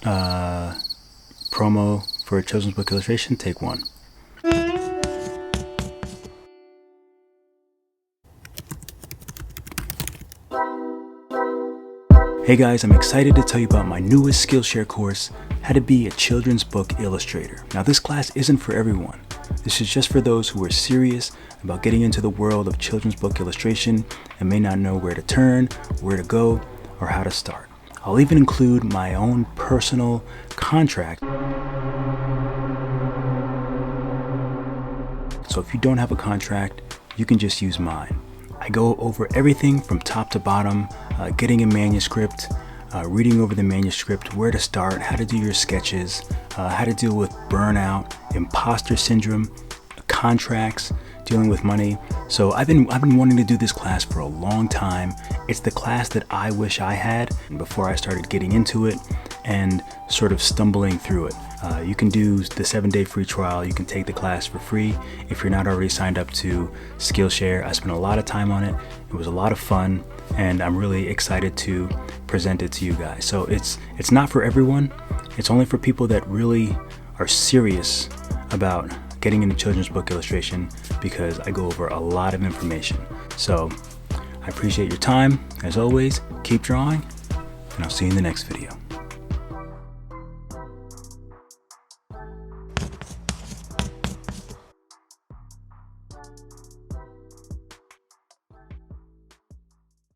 promo for children's book illustration, take one. Hey guys, I'm excited to tell you about my newest Skillshare course, How to Be a Children's Book Illustrator. Now this class isn't for everyone. This is just for those who are serious about getting into the world of children's book illustration and may not know where to turn, where to go, or how to start. I'll even include my own personal contract. So if you don't have a contract, you can just use mine. I go over everything from top to bottom, getting a manuscript, reading over the manuscript, where to start, how to do your sketches, how to deal with burnout, imposter syndrome, contracts, dealing with money. So I've been wanting to do this class for a long time. It's the class that I wish I had before I started getting into it and sort of stumbling through it. You can do the 7-day free trial. You can take the class for free if you're not already signed up to Skillshare. I spent a lot of time on it. It was a lot of fun, and I'm really excited to present it to you guys. So it's not for everyone. It's only for people that really are serious about getting into children's book illustration, because I go over a lot of information. So I appreciate your time. As always, keep drawing, and I'll see you in the next video.